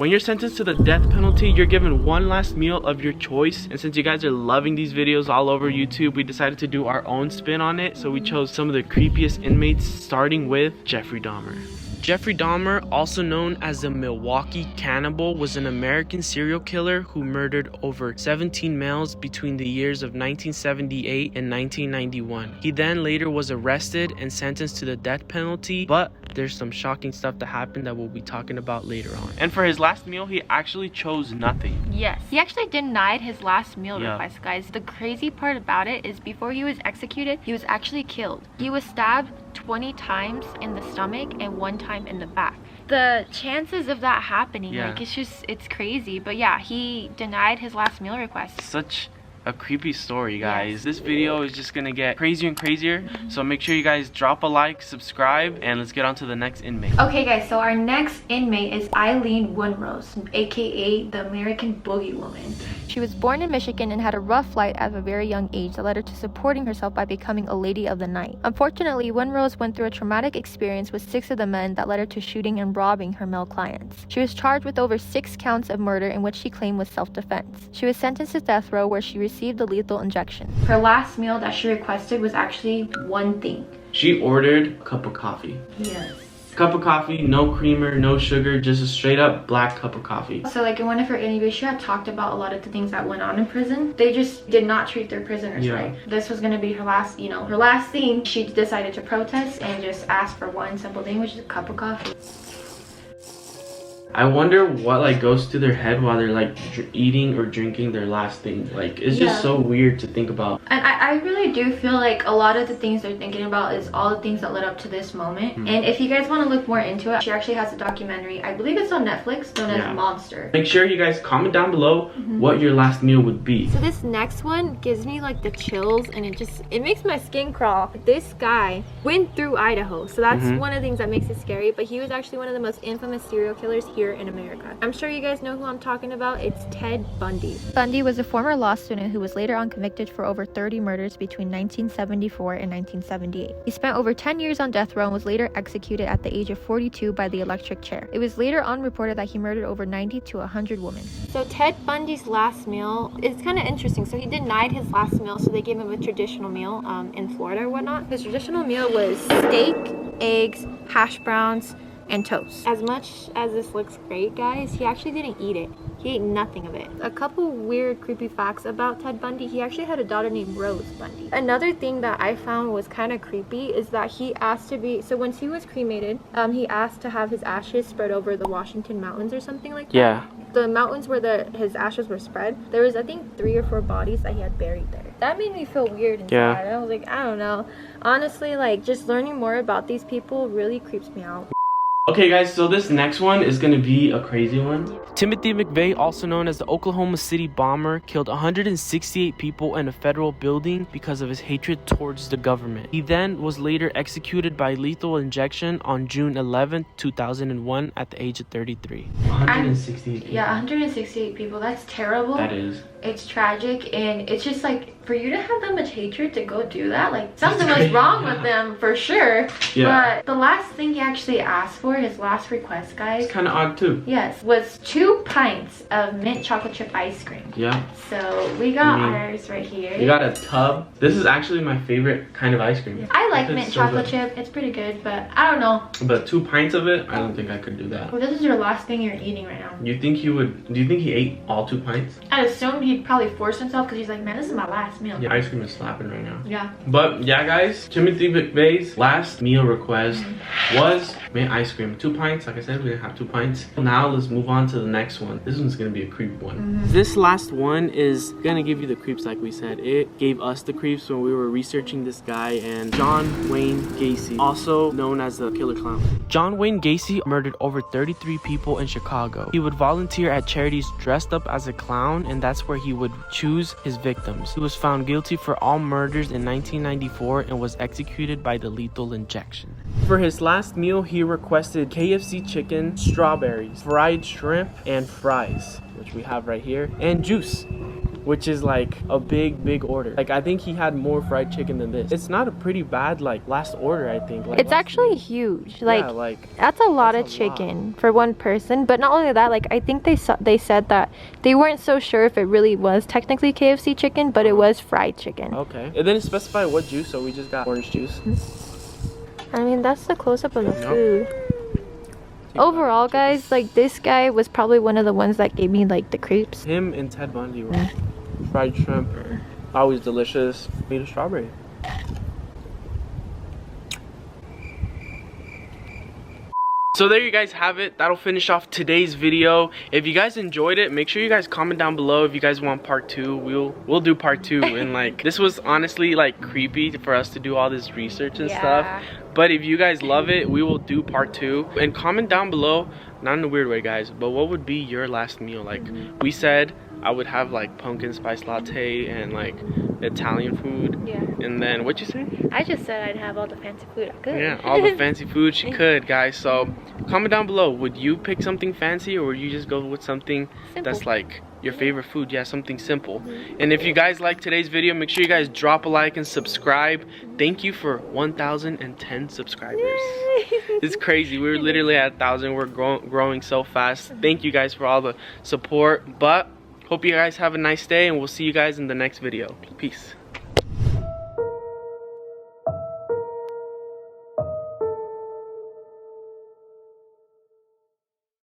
When you're sentenced to the death penalty, you're given one last meal of your choice. And since you guys are loving these videos all over YouTube, we decided to do our own spin on it. So we chose some of the creepiest inmates, starting with Jeffrey Dahmer. Jeffrey Dahmer, also known as the Milwaukee Cannibal, was an American serial killer who murdered over 17 males between the years of 1978 and 1991. He then later was arrested and sentenced to the death penalty, but there's some shocking stuff that happened that we'll be talking about later on. And for his last meal, he actually chose nothing. Yes, he actually denied his last meal request, guys. The crazy part about it is before he was executed, he was actually killed. He was stabbed 20 times in the stomach and 1 time in the back. The chances of that happening, like, it's crazy. But yeah, he denied his last meal request. Such a creepy story, guys. Yes. This video is just gonna get crazier and crazier, so make sure you guys drop a like, subscribe, and let's get on to the next inmate. Okay guys, so our next inmate is Eileen Winslow, aka the American Boogie Woman. She was born in Michigan and had a rough life at a very young age that led her to supporting herself by becoming a lady of the night. Unfortunately, Winslow went through a traumatic experience with 6 of the men that led her to shooting and robbing her male clients. She was charged with over 6 counts of murder in which she claimed was self-defense. She was sentenced to death row where she received the lethal injection. Her last meal that she requested was actually one thing. She ordered a cup of coffee. Yes. Cup of coffee, no creamer, no sugar, just a straight up black cup of coffee. So like in one of her interviews, she had talked about a lot of the things that went on in prison. They just did not treat their prisoners right. This was gonna be her last, her last thing. She decided to protest and just ask for one simple thing, which is a cup of coffee. I wonder what like goes to their head while they're like eating or drinking their last thing. Like, it's just so weird to think about. And I really do feel like a lot of the things they're thinking about is all the things that led up to this moment. And if you guys want to look more into it, she actually has a documentary. I believe it's on Netflix, known as Monster. Make sure you guys comment down below what your last meal would be. So this next one gives me like the chills, and it makes my skin crawl. This guy went through Idaho, so that's one of the things that makes it scary, but he was actually one of the most infamous serial killers here in America. I'm sure you guys know who I'm talking about. It's Ted Bundy. Bundy was a former law student who was later on convicted for over 30 murders between 1974 and 1978. He spent over 10 years on death row and was later executed at the age of 42 by the electric chair. It was later on reported that he murdered over 90 to 100 women. So Ted Bundy's last meal is kind of interesting. So he denied his last meal, so they gave him a traditional meal in Florida or whatnot. His traditional meal was steak, eggs, hash browns, and toast. As much as this looks great, guys, he actually didn't eat it. He ate nothing of it. A couple weird, creepy facts about Ted Bundy. He actually had a daughter named Rose Bundy. Another thing that I found was kind of creepy is that he asked to be, so once he was cremated, he asked to have his ashes spread over the Washington Mountains or something like that. Yeah. The mountains where his ashes were spread, there was, I think, 3 or 4 bodies that he had buried there. That made me feel weird inside. Yeah. I was like, I don't know. Honestly, like, just learning more about these people really creeps me out. Okay guys, so this next one is going to be a crazy one. Timothy McVeigh, also known as the Oklahoma City bomber, killed 168 people in a federal building because of his hatred towards the government. He then was later executed by lethal injection on June 11, 2001 at the age of 33. 168 people. Yeah, 168 people. That's terrible. That is. It's tragic, and it's just like, for you to have that much hatred to go do that, like, something was wrong with them for sure. Yeah. But the last thing he actually asked for, his last request, guys, it's kind of odd too. Yes, was 2 pints of mint chocolate chip ice cream. Yeah. So we got ours right here. We got a tub. This is actually my favorite kind of ice cream. I like mint chocolate chip. It's pretty good, but I don't know. But 2 pints of it, I don't think I could do that. Well, this is your last thing you're eating right now. You think he would? Do you think he ate all 2 pints? I'd assume he'd probably force himself because he's like, man, this is my last meal. Yeah, ice cream is slapping right now. Yeah. But yeah, guys, Timothy McVeigh's last meal request was mint ice cream. 2 pints. Like I said, we didn't have 2 pints. Now let's move on to the next one. This one's gonna be a creep one. This last one is gonna give you the creeps, like we said. It gave us the creeps when we were researching this guy, and John Wayne Gacy, also known as the Killer Clown. John Wayne Gacy murdered over 33 people in Chicago. He would volunteer at charities dressed up as a clown, and that's where he would choose his victims. He was found guilty for all murders in 1994 and was executed by the lethal injection. For his last meal, he requested KFC chicken, strawberries, fried shrimp, and fries, which we have right here, and juice, which is like a big order. Like I think he had more fried chicken than this. It's not a pretty bad like last order, I think. Like, it's actually huge. Like, yeah, like that's a lot of chicken for one person. But not only that, like I think they said that they weren't so sure if it really was technically KFC chicken, but it was fried chicken. Okay. It didn't specify what juice, so we just got orange juice. I mean, that's the close-up of the food. Overall, guys, like this guy was probably one of the ones that gave me like the creeps. Him and Ted Bundy were fried shrimp, always delicious. Made of strawberry. So there you guys have it. That'll finish off today's video. If you guys enjoyed it, make sure you guys comment down below if you guys want part 2. We'll do part 2. And like, this was honestly like creepy for us to do all this research and stuff. But if you guys love it, we will do part 2. And comment down below, not in a weird way guys, but what would be your last meal? Like we said, I would have like pumpkin spice latte and like Italian food. Yeah. And then what'd you say? I just said I'd have all the fancy food I could. Yeah, all the fancy food she could, guys. So comment down below. Would you pick something fancy, or would you just go with something that's like your favorite food? Yeah, something simple. And if you guys like today's video, make sure you guys drop a like and subscribe. Thank you for 1,010 subscribers. It's crazy. We're literally at 1,000. We're growing so fast. Thank you guys for all the support. But hope you guys have a nice day, and we'll see you guys in the next video. Peace.